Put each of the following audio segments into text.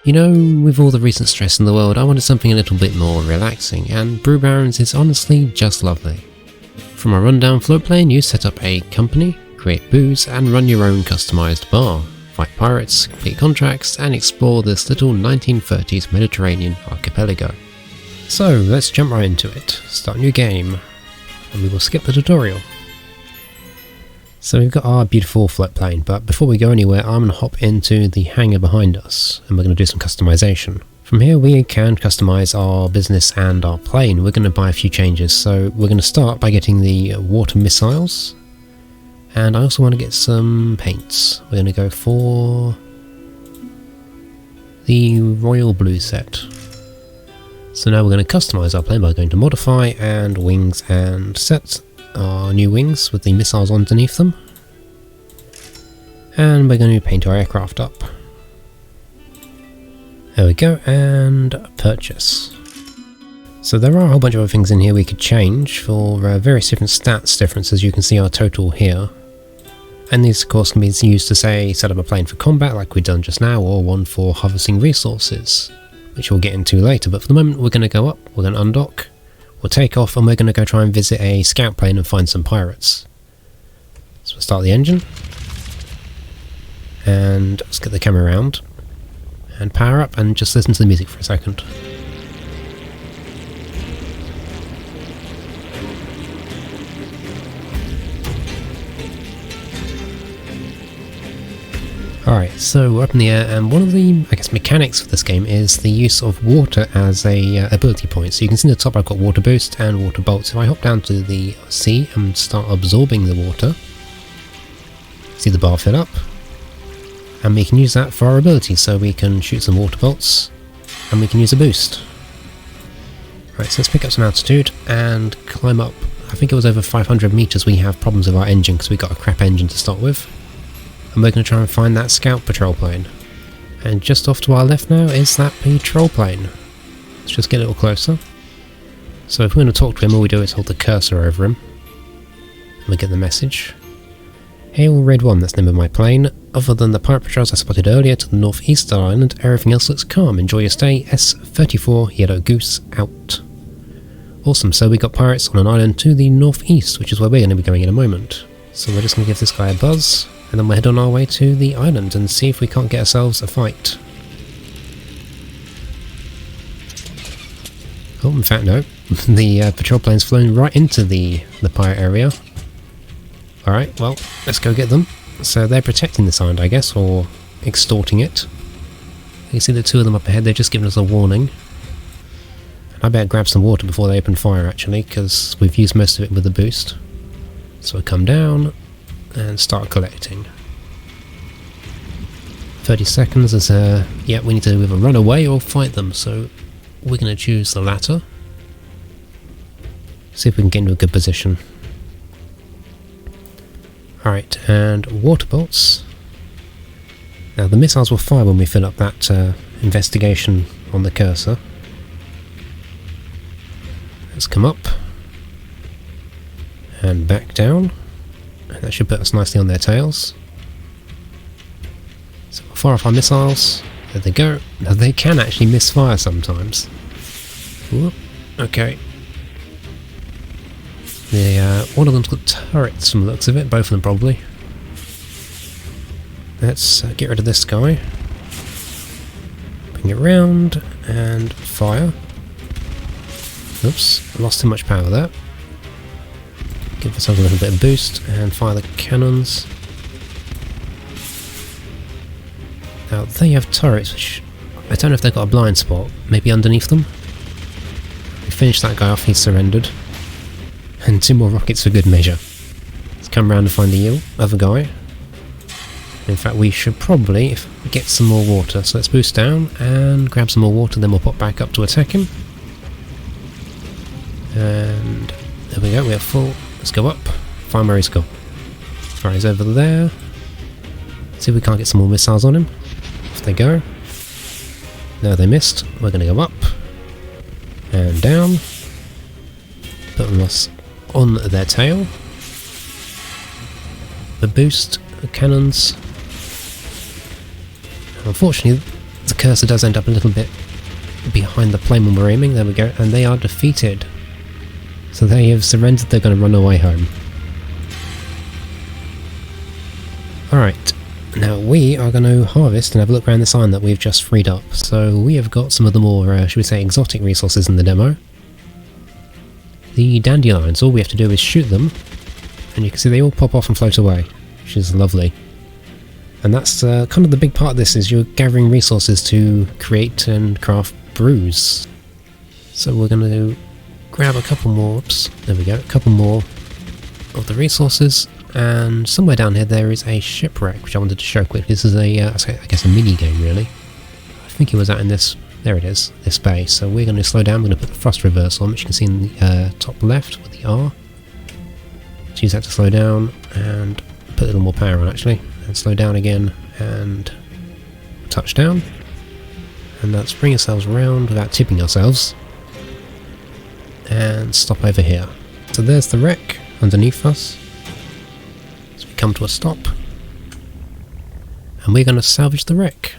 You know, with all the recent stress in the world, I wanted something a little bit more relaxing, and Brew Barons is honestly just lovely. From a rundown floatplane, you set up a company, create booze, and run your own customised bar, fight pirates, complete contracts, and explore this little 1930s Mediterranean archipelago. So let's jump right into it, start a new game, and we will skip the tutorial. So we've got our beautiful floatplane, but before we go anywhere, I'm going to hop into the hangar behind us, and we're going to do some customization. From here we can customize our business and our plane. We're going to buy a few changes, so we're going to start by getting the water missiles, and I also want to get some paints. We're going to go for the royal blue set. So now we're going to customize our plane by going to modify and wings and set our new wings with the missiles underneath them, and we're going to paint our aircraft up. There we go, and purchase. So there are a whole bunch of other things in here we could change for various different stats differences. You can see our total here, and these of course can be used to say set up a plane for combat like we've done just now, or one for harvesting resources, which we'll get into later. But for the moment we're going to go up, we're going to undock, we'll take off, and we're going to go try and visit a scout plane and find some pirates. So we'll start the engine, and let's get the camera around, and power up, and just listen to the music for a second. Alright, so we're up in the air, and one of the, I guess, mechanics of this game is the use of water as a ability point. So you can see at the top I've got water boost and water bolt. So if I hop down to the sea and start absorbing the water, see the bar fill up, and we can use that for our abilities. So we can shoot some water bolts, and we can use a boost. Right, so let's pick up some altitude and climb up. I think it was over 500 meters. We have problems with our engine because we got a crap engine to start with. And we're going to try and find that scout patrol plane. And just off to our left now is that patrol plane. Let's just get a little closer. So if we're going to talk to him, all we do is hold the cursor over him, and we get the message. Hail Red 1, that's the name of my plane. Other than the pirate patrols I spotted earlier to the northeast of the island, everything else looks calm. Enjoy your stay. S34 Yellow Goose out. Awesome, so we got pirates on an island to the northeast, which is where we're going to be going in a moment. So we're just going to give this guy a buzz, and then we'll head on our way to the island and see if we can't get ourselves a fight. Oh, in fact no. The patrol plane's flown right into the pirate area. Alright, well, let's go get them. So they're protecting this island, I guess, or extorting it. You can see the two of them up ahead, they're just giving us a warning. I better grab some water before they open fire, actually, because we've used most of it with the boost. So we'll come down and start collecting. 30 seconds is yeah, we need to either run away or fight them, so we're going to choose the latter. See if we can get into a good position. Alright, and water bolts. Now the missiles will fire when we fill up that investigation on the cursor. Let's come up and back down. That should put us nicely on their tails. So we'll fire off our missiles. There they go. Now they can actually misfire sometimes. Whoop. Okay. One of them's got turrets from the looks of it, both of them probably. Let's get rid of this guy. Bring it round and fire. Oops, I lost too much power there. Give ourselves a little bit of boost and fire the cannons. Now they have turrets, which I don't know if they've got a blind spot, maybe underneath them. We finished that guy off, he surrendered. And 2 more rockets for good measure. Let's come round and find the other guy. In fact, we should probably get some more water, so let's boost down and grab some more water, then we'll pop back up to attack him. And there we go, we are full. Let's go up. Find where he's gone. Alright, he's over there. See if we can't get some more missiles on him. Off they go. No, they missed. We're going to go up. And down. Put us on their tail. The boost cannons. Unfortunately, The cursor does end up a little bit behind the plane when we're aiming. There we go. And they are defeated. So they have surrendered. They're going to run away home. Alright. Now we are going to harvest and have a look around this island that we've just freed up. So we have got some of the more, should we say, exotic resources in the demo. The dandelions. All we have to do is shoot them. And you can see they all pop off and float away. Which is lovely. And that's kind of the big part of this, is you're gathering resources to create and craft brews. So we're going to grab a couple more, oops, there we go, a couple more of the resources, and somewhere down here there is a shipwreck which I wanted to show quick. This is a, I guess a mini game really. I think it was out in this, there it is, this bay. So we're going to slow down, we're going to put the thrust reverse on, which you can see in the top left with the R. Let's use that to slow down, and put a little more power on actually. And slow down again, and touch down, and let's bring ourselves around without tipping ourselves, and stop over here. So there's the wreck underneath us. So we come to a stop, and we're going to salvage the wreck,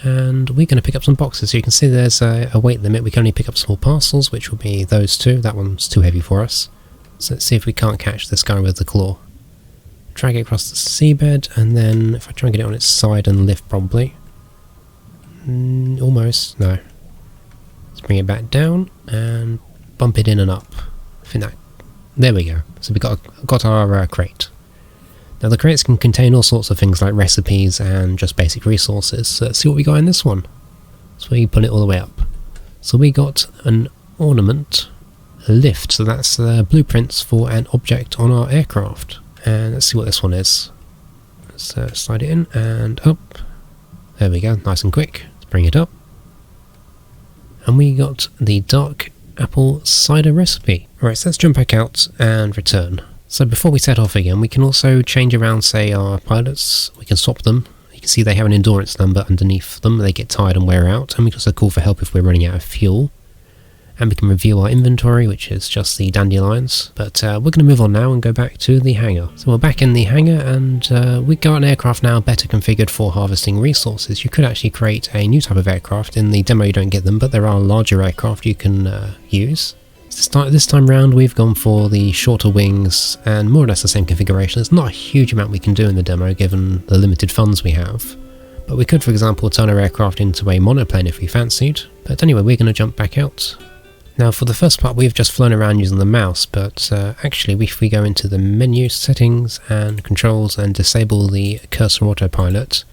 and we're going to pick up some boxes. So you can see there's a weight limit. We can only pick up small parcels, which will be those two. That one's too heavy for us, so let's see if we can't catch this guy with the claw. Drag it across the seabed, and then if I try and get it on its side and lift probably. Almost, no. Let's bring it back down and bump it in and up. I think that, there we go. So we got our crate. Now the crates can contain all sorts of things like recipes and just basic resources. So let's see what we got in this one. So we pull it all the way up. So we got an ornament, a lift, so that's blueprints for an object on our aircraft. And let's see what this one is. Let's slide it in and up. There we go, nice and quick. Let's bring it up. And we got the dark apple cider recipe. Alright, so let's jump back out and return. So before we set off again, we can also change around, say, our pilots. We can swap them. You can see they have an endurance number underneath them. They get tired and wear out. And we can also call for help if we're running out of fuel. And we can review our inventory, which is just the dandelions. But we're going to move on now and go back to the hangar. So we're back in the hangar, and we got an aircraft now better configured for harvesting resources. You could actually create a new type of aircraft. In the demo you don't get them, but there are larger aircraft you can use. This time round we've gone for the shorter wings and more or less the same configuration. There's not a huge amount we can do in the demo given the limited funds we have. But we could, for example, turn our aircraft into a monoplane if we fancied. But anyway, we're going to jump back out. Now for the first part we've just flown around using the mouse, but actually if we go into the menu, settings and controls and disable the cursor autopilot,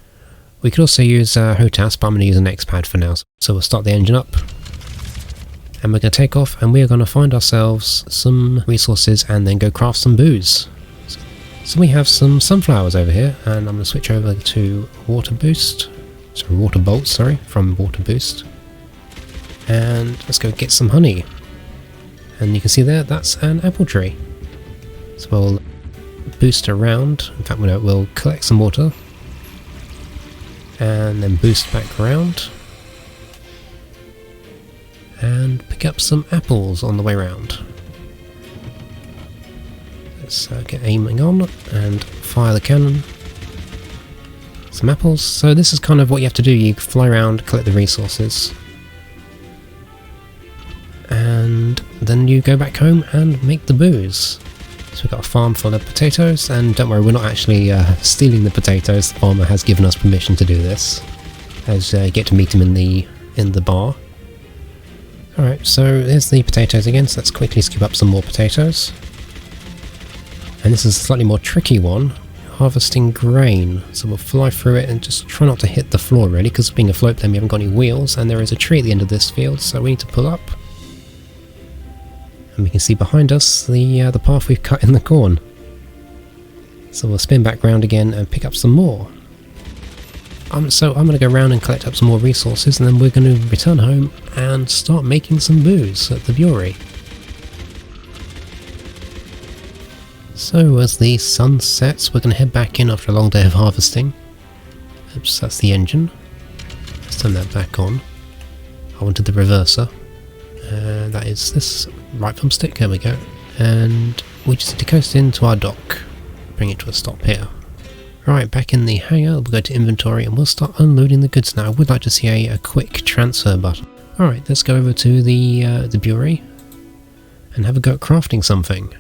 we could also use HOTAS, but I'm going to use an X-Pad for now. So we'll start the engine up, and we're going to take off, and we're going to find ourselves some resources and then go craft some booze. So we have some sunflowers over here, and I'm going to switch over to Water Boost, sorry, Water Bolt, sorry, from Water Boost. And let's go get some honey. And you can see there, that's an apple tree. So we'll boost around. In fact, we'll collect some water. And then boost back around. And pick up some apples on the way around. Let's get aiming on and fire the cannon. Some apples. So this is kind of what you have to do. You fly around, collect the resources. And then you go back home and make the booze. So we've got a farm full of potatoes, and don't worry, we're not actually stealing the potatoes. The farmer has given us permission to do this, as you get to meet him in the bar. Alright, so here's the potatoes again, so let's quickly scoop up some more potatoes. And this is a slightly more tricky one, harvesting grain. So we'll fly through it and just try not to hit the floor really, because being a float plane we haven't got any wheels, and there is a tree at the end of this field, so we need to pull up. And we can see behind us the path we've cut in the corn. So we'll spin back round again and pick up some more. So I'm going to go around and collect up some more resources, and then we're going to return home and start making some booze at the brewery. So as the sun sets, we're going to head back in after a long day of harvesting. Oops, that's the engine. Let's turn that back on. I wanted the reverser. That is this right thumbstick, there we go. And we just need to coast into our dock. Bring it to a stop here. Right, back in the hangar, we'll go to inventory and we'll start unloading the goods now. I would like to see a quick transfer button. Alright, let's go over to the brewery and have a go at crafting something.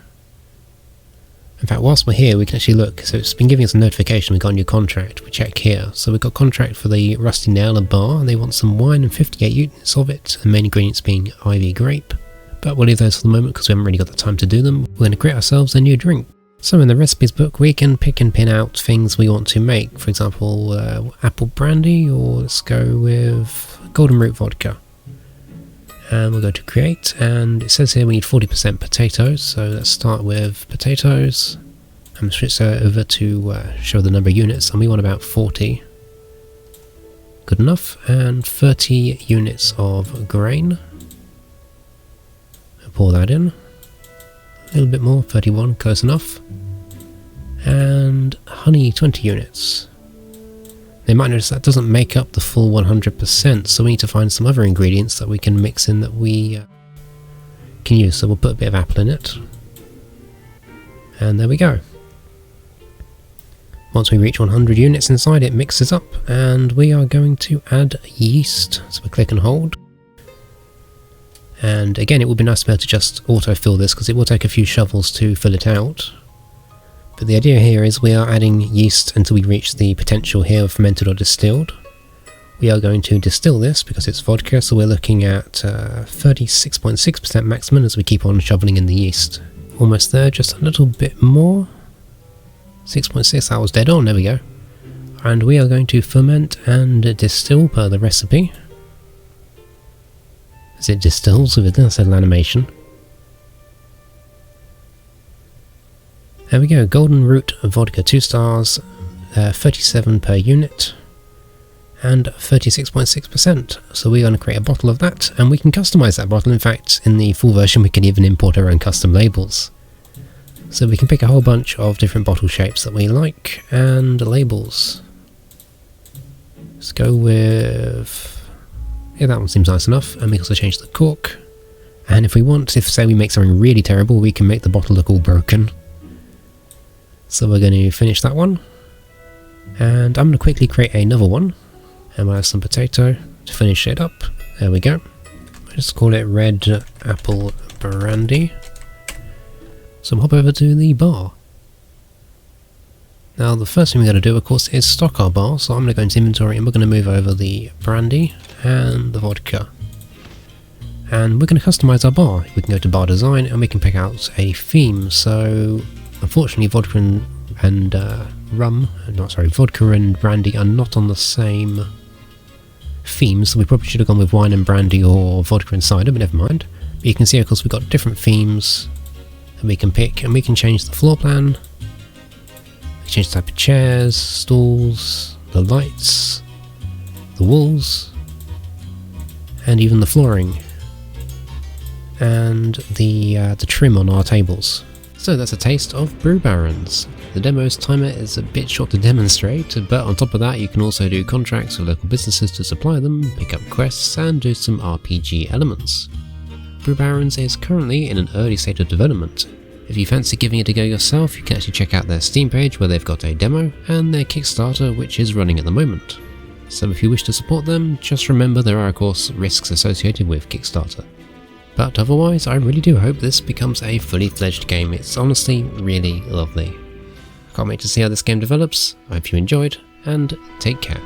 In fact, whilst we're here, we can actually look. So it's been giving us a notification we've got a new contract. We check here. So we've got a contract for the Rusty Nail, a bar, and they want some wine and 58 units of it, the main ingredients being ivy grape. But we'll leave those for the moment because we haven't really got the time to do them. We're going to create ourselves a new drink. So in the recipes book, we can pick and pin out things we want to make. For example, apple brandy, or let's go with golden root vodka. And we'll go to create, and it says here we need 40% potatoes, so let's start with potatoes. And switch that over to show the number of units, and we want about 40. Good enough. And 30 units of grain. I'll pour that in. A little bit more, 31, close enough. And honey, 20 units. They might notice that doesn't make up the full 100%, so we need to find some other ingredients that we can mix in that we can use. So we'll put a bit of apple in it. And there we go. Once we reach 100 units inside, it mixes up, and we are going to add yeast. So we click and hold. And again, it would be nice to be able to just auto-fill this, because it will take a few shovels to fill it out. But the idea here is we are adding yeast until we reach the potential here of fermented or distilled. We are going to distill this because it's vodka, so we're looking at 36.6% maximum as we keep on shoveling in the yeast. Almost there, just a little bit more. 6.6, that was dead on, there we go. And we are going to ferment and distill per the recipe. As it distills with a little animation. There we go, golden root vodka 2 stars, 37 per unit, and 36.6%. So we're going to create a bottle of that, and we can customize that bottle. In fact, in the full version we can even import our own custom labels. So we can pick a whole bunch of different bottle shapes that we like, and labels. Let's go with... yeah, that one seems nice enough, and we can also change the cork. And if we want, if say we make something really terrible, we can make the bottle look all broken. So we're going to finish that one, and I'm going to quickly create another one, and we'll have some potato to finish it up. There we go. Let's call it red apple brandy. So we'll hop over to the bar. Now the first thing we're going to do, of course, is stock our bar, so I'm going to go into inventory and we're going to move over the brandy and the vodka. And we're going to customize our bar. We can go to bar design and we can pick out a theme. So unfortunately vodka and vodka and brandy are not on the same theme, so we probably should have gone with wine and brandy or vodka and cider, but never mind. But you can see, of course, we've got different themes that we can pick, and we can change the floor plan, we can change the type of chairs, stools, the lights, the walls, and even the flooring, and the trim on our tables. So that's a taste of Brew Barons. The demo's timer is a bit short to demonstrate, but on top of that you can also do contracts with local businesses to supply them, pick up quests, and do some RPG elements. Brew Barons is currently in an early state of development. If you fancy giving it a go yourself, you can actually check out their Steam page where they've got a demo, and their Kickstarter which is running at the moment. So if you wish to support them, just remember there are of course risks associated with Kickstarter. But otherwise, I really do hope this becomes a fully fledged game. It's honestly really lovely. I can't wait to see how this game develops. I hope you enjoyed, and take care.